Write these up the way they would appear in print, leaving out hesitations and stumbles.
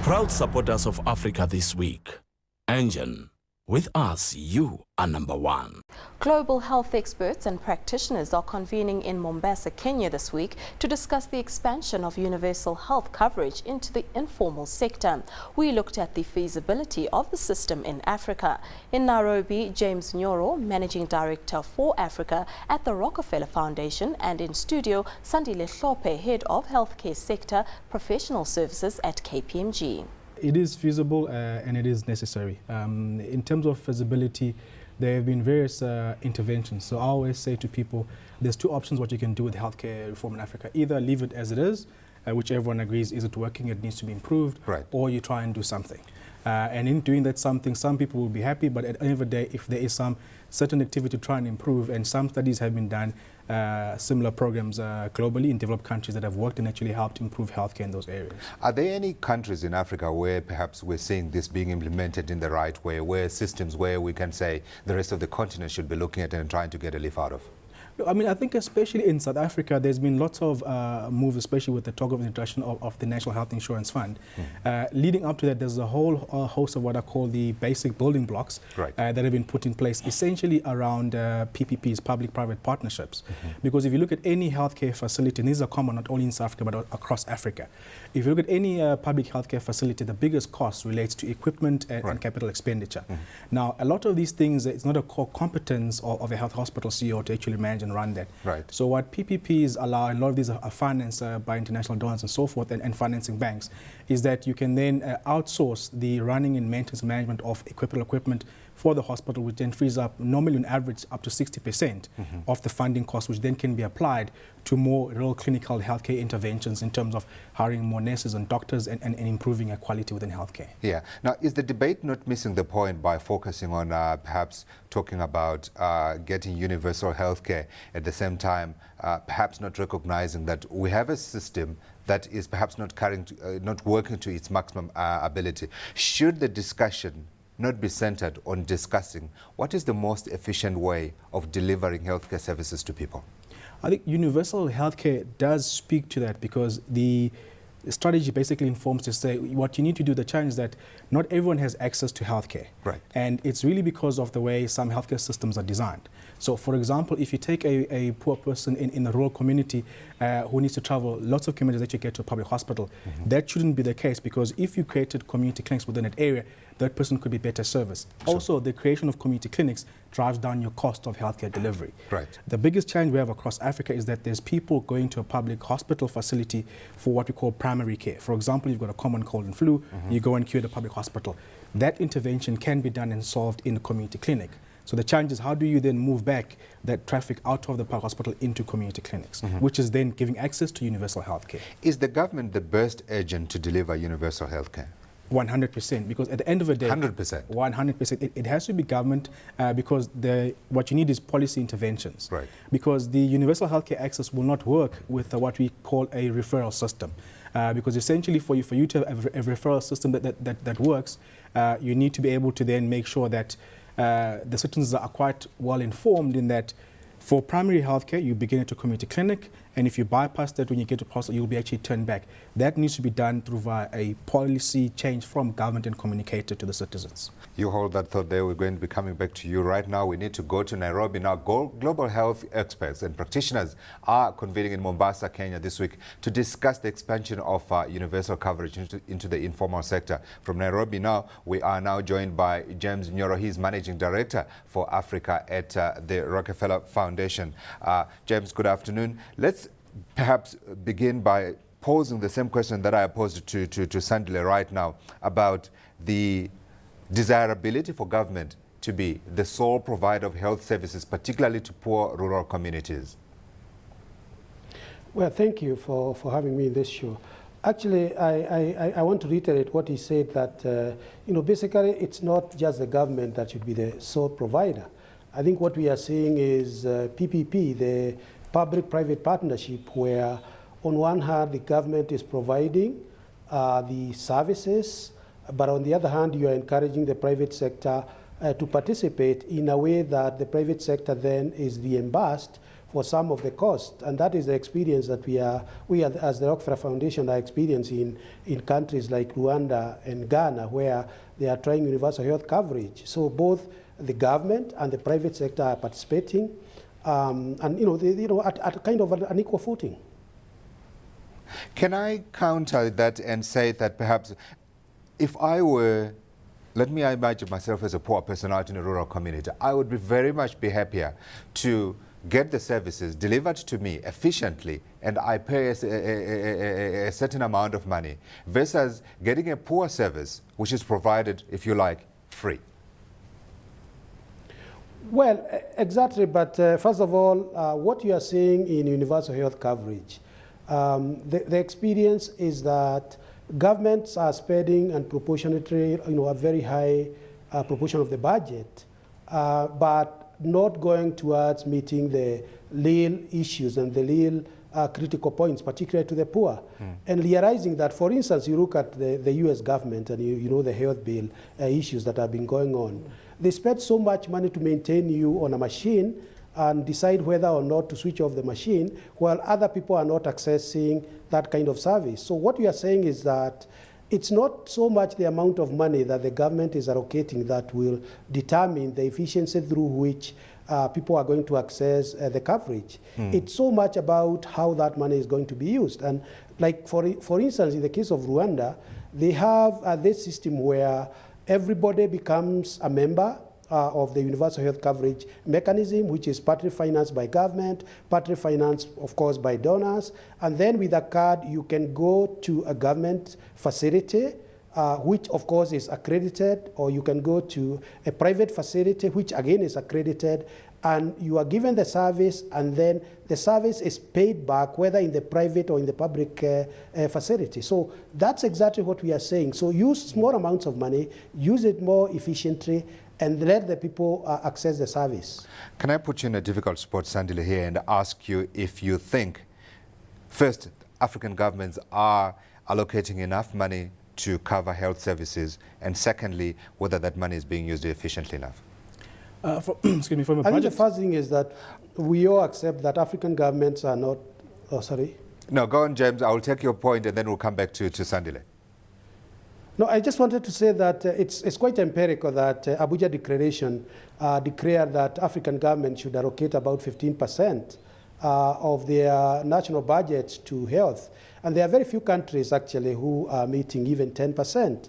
Proud supporters of Africa this week. Engine, with us, you are number one. Global health experts and practitioners are convening in Mombasa, Kenya this week to discuss the expansion of universal health coverage into the informal sector. We looked at the feasibility of the system in Africa. In Nairobi, James Neuro, Managing Director for Africa at the Rockefeller Foundation, and in studio, Sandile Hlope, Head of Healthcare Sector Professional Services at KPMG. It is feasible and it is necessary. In terms of feasibility, there have been various interventions. So I always say to people, there's two options what you can do with healthcare reform in Africa. Either leave it as it is, which everyone agrees isn't working, it needs to be improved, right, or you try and do something. And in doing that something, some people will be happy, but at the end of the day, if there is some certain activity to try and improve, and some studies have been done, similar programs globally in developed countries that have worked and actually helped improve healthcare in those areas. Are there any countries in Africa where perhaps we're seeing this being implemented in the right way, where systems where we can say the rest of the continent should be looking at it and trying to get a lift out of? I mean, I think especially in South Africa, there's been lots of moves, especially with the talk of introduction of the National Health Insurance Fund. Leading up to that, there's a whole host of what I call the basic building blocks, right, that have been put in place essentially around PPPs, public-private partnerships. Because if you look at any healthcare facility, and these are common not only in South Africa, but across Africa. If you look at any public healthcare facility, the biggest cost relates to equipment and capital expenditure. Now, a lot of these things, it's not a core competence of a health hospital CEO to actually manage and run that. Right. So what PPPs allow, and a lot of these are financed by international donors and so forth, and financing banks, is that you can then outsource the running and maintenance management of equipment for the hospital, which then frees up normally on average up to 60% of the funding cost, which then can be applied to more real clinical healthcare interventions in terms of hiring more nurses and doctors and improving quality within healthcare. Yeah. Now, is the debate not missing the point by focusing on perhaps talking about getting universal healthcare at the same time, perhaps not recognizing that we have a system that is perhaps not working to its maximum ability? Should the discussion not be centered on discussing what is the most efficient way of delivering healthcare services to people? I think universal healthcare does speak to that, because the strategy basically informs to say what you need to do. The challenge is that not everyone has access to healthcare. Right. And it's really because of the way some healthcare systems are designed. So, for example, if you take a poor person in a rural community who needs to travel lots of kilometers to get to a public hospital, that shouldn't be the case, because if you created community clinics within that area, that person could be better serviced. Sure. Also, the creation of community clinics drives down your cost of healthcare delivery. Right. The biggest challenge we have across Africa is that there's people going to a public hospital facility for what we call primary care. For example, you've got a common cold and flu, you go and cure the public hospital. That intervention can be done and solved in a community clinic. So the challenge is, how do you then move back that traffic out of the public hospital into community clinics, which is then giving access to universal healthcare. Is the government the best agent to deliver universal healthcare? 100%, because at the end of the day, 100%. 100%. It has to be government, because what you need is policy interventions. Right. Because the universal healthcare access will not work with what we call a referral system. Because essentially, for you to have a referral system that works, you need to be able to then make sure that the citizens are quite well informed in that for primary healthcare, you begin at a community clinic, and if you bypass that when you get to hospital, you'll be actually turned back. That needs to be done through via a policy change from government and communicated to the citizens. You hold that thought there. We're going to be coming back to you right now. We need to go to Nairobi now. Global health experts and practitioners are convening in Mombasa, Kenya this week to discuss the expansion of universal coverage into the informal sector. From Nairobi now, we are now joined by James Neuro. He's Managing Director for Africa at the Rockefeller Foundation. James, good afternoon. Let's perhaps begin by posing the same question that I posed to Sandile right now about the desirability for government to be the sole provider of health services, particularly to poor rural communities. Well, thank you for having me in this show. Actually, I want to reiterate what he said, that basically it's not just the government that should be the sole provider. I think what we are seeing is PPP, the public-private partnership, where on one hand the government is providing the services, but on the other hand you are encouraging the private sector to participate in a way that the private sector then is reimbursed for some of the cost. And that is the experience that we as the Rockefeller Foundation are experiencing in countries like Rwanda and Ghana, where they are trying universal health coverage. So both the government and the private sector are participating, and at kind of an equal footing. Can I counter that and say that perhaps if I were, let me imagine myself as a poor person out in a rural community, I would be very much be happier to get the services delivered to me efficiently and I pay a certain amount of money versus getting a poor service which is provided, if you like, free. Well, exactly, but first of all, what you are seeing in universal health coverage, the experience is that governments are spending and proportionately, a very high proportion of the budget, but not going towards meeting the real issues and the real critical points, particularly to the poor. And realizing that, for instance, you look at the US government and you know the health bill issues that have been going on. They spend so much money to maintain you on a machine and decide whether or not to switch off the machine, while other people are not accessing that kind of service. So what we are saying is that it's not so much the amount of money that the government is allocating that will determine the efficiency through which people are going to access the coverage. It's so much about how that money is going to be used. And like for instance, in the case of Rwanda, they have this system where everybody becomes a member of the universal health coverage mechanism, which is partly financed by government, partly financed, of course, by donors. And then with a card, you can go to a government facility, which, of course, is accredited, or you can go to a private facility, which, again, is accredited, and you are given the service, and then the service is paid back, whether in the private or in the public facility. So that's exactly what we are saying. So use small amounts of money, use it more efficiently, and let the people access the service. Can I put you in a difficult spot, Sandile, here and ask you if you think, first, African governments are allocating enough money to cover health services, and secondly, whether that money is being used efficiently enough? Excuse me, from a I think the project. first thing is that we all accept that African governments are not, oh, sorry. No, go on, James. I will take your point and then we'll come back to Sandile. No, I just wanted to say that it's quite empirical that Abuja Declaration declared that African governments should allocate about 15% of their national budgets to health. And there are very few countries, actually, who are meeting even 10%.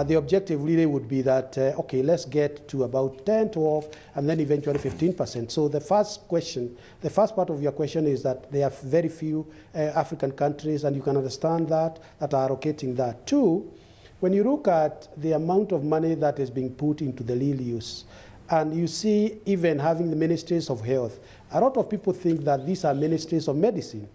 The objective really would be that, okay, let's get to about 10, 12, and then eventually 15%. So the first part of your question is that there are very few African countries, and you can understand that are allocating that. Two, when you look at the amount of money that is being put into the real use, and you see even having the ministries of health, a lot of people think that these are ministries of medicine,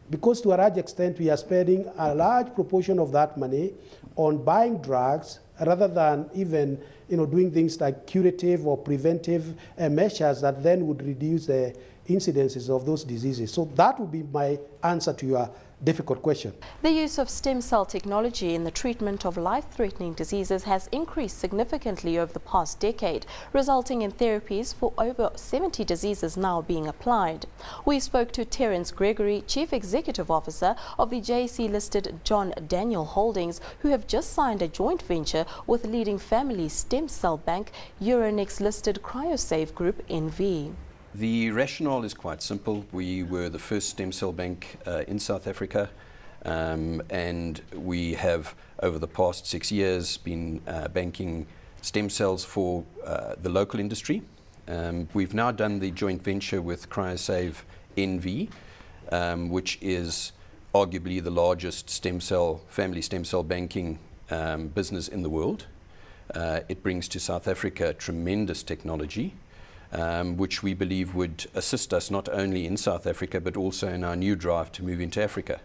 because to a large extent we are spending a large proportion of that money on buying drugs rather than even doing things like curative or preventive measures that then would reduce the incidences of those diseases. So that would be my answer to your difficult question. The use of stem cell technology in the treatment of life-threatening diseases has increased significantly over the past decade, resulting in therapies for over 70 diseases now being applied. We spoke to Terrence Gregory, Chief Executive Officer of the JSE-listed John Daniel Holdings, who have just signed a joint venture with leading family stem cell bank Euronext-listed CryoSave Group NV. The rationale is quite simple. We were the first stem cell bank in South Africa, and we have, over the past 6 years, been banking stem cells for the local industry. We've now done the joint venture with CryoSave NV, which is arguably the largest family stem cell banking business in the world. It brings to South Africa tremendous technology, which we believe would assist us not only in South Africa, but also in our new drive to move into Africa.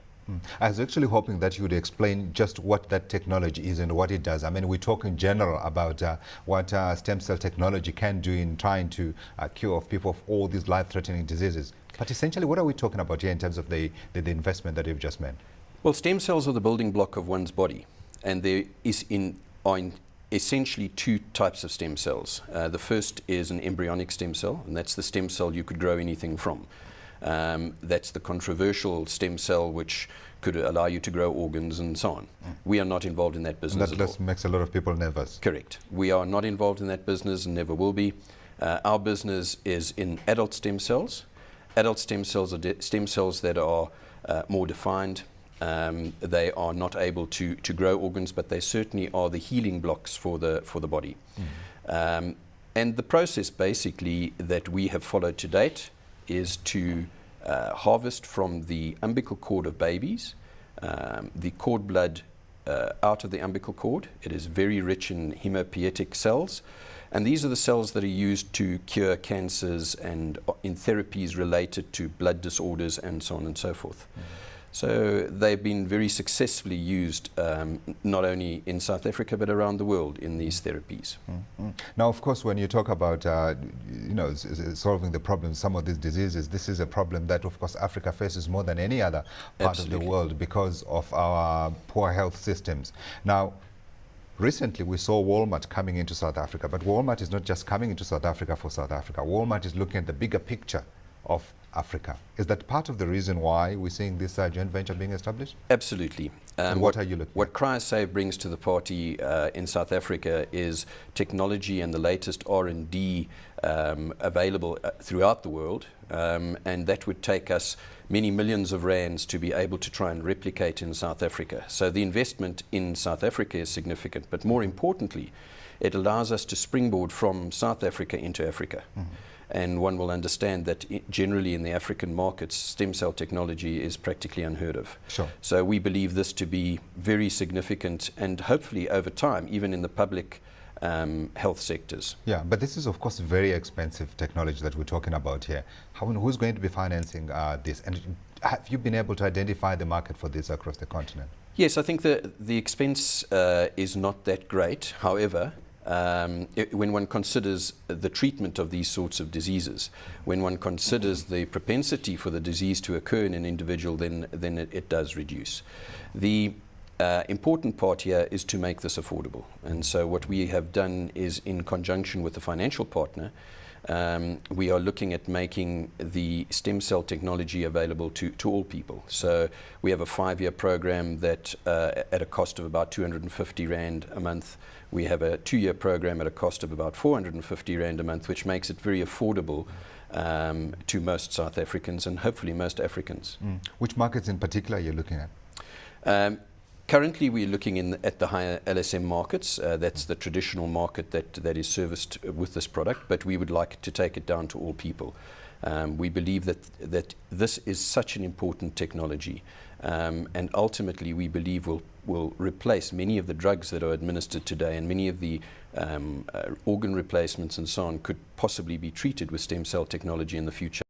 I was actually hoping that you would explain just what that technology is and what it does. I mean, we talk in general about what stem cell technology can do in trying to cure people of all these life-threatening diseases. But essentially, what are we talking about here in terms of the investment that you've just made? Well, stem cells are the building block of one's body, and there are essentially two types of stem cells. The first is an embryonic stem cell, and that's the stem cell you could grow anything from. That's the controversial stem cell which could allow you to grow organs and so on. We are not involved in that business at all. That makes a lot of people nervous. Correct. We are not involved in that business and never will be. Our business is in adult stem cells. Adult stem cells are stem cells that are more defined. They are not able to grow organs, but they certainly are the healing blocks for the body. And the process basically that we have followed to date is to harvest from the umbilical cord of babies the cord blood out of the umbilical cord. It is very rich in hematopoietic cells, and these are the cells that are used to cure cancers and in therapies related to blood disorders and so on and so forth. So they've been very successfully used not only in South Africa but around the world in these therapies. Now, of course, when you talk about solving the problems, some of these diseases, this is a problem that, of course, Africa faces more than any other part of the world because of our poor health systems. Now, recently we saw Walmart coming into South Africa, but Walmart is not just coming into South Africa for South Africa. Walmart is looking at the bigger picture of Africa. Is that part of the reason why we're seeing this joint venture being established? Absolutely. And what are you looking at? What CryoSave brings to the party in South Africa is technology and the latest R&D available throughout the world, and that would take us many millions of rands to be able to try and replicate in South Africa. So the investment in South Africa is significant, but more importantly, it allows us to springboard from South Africa into Africa. And one will understand that generally in the African markets, stem cell technology is practically unheard of. Sure. So we believe this to be very significant, and hopefully over time, even in the public health sectors. Yeah, but this is, of course, very expensive technology that we're talking about here. Who's going to be financing this? And have you been able to identify the market for this across the continent? Yes, I think the expense is not that great. However, when one considers the treatment of these sorts of diseases, when one considers the propensity for the disease to occur in an individual, then it does reduce. The important part here is to make this affordable. And so what we have done is, in conjunction with a financial partner, we are looking at making the stem cell technology available to all people. So we have a 5-year program that at a cost of about 250 Rand a month. We have a 2-year program at a cost of about 450 Rand a month, which makes it very affordable to most South Africans and hopefully most Africans. Which markets in particular are you looking at? Currently, we're looking at the higher LSM markets. That's the traditional market that is serviced with this product, but we would like to take it down to all people. We believe that this is such an important technology, and ultimately we believe will replace many of the drugs that are administered today, and many of the organ replacements and so on could possibly be treated with stem cell technology in the future.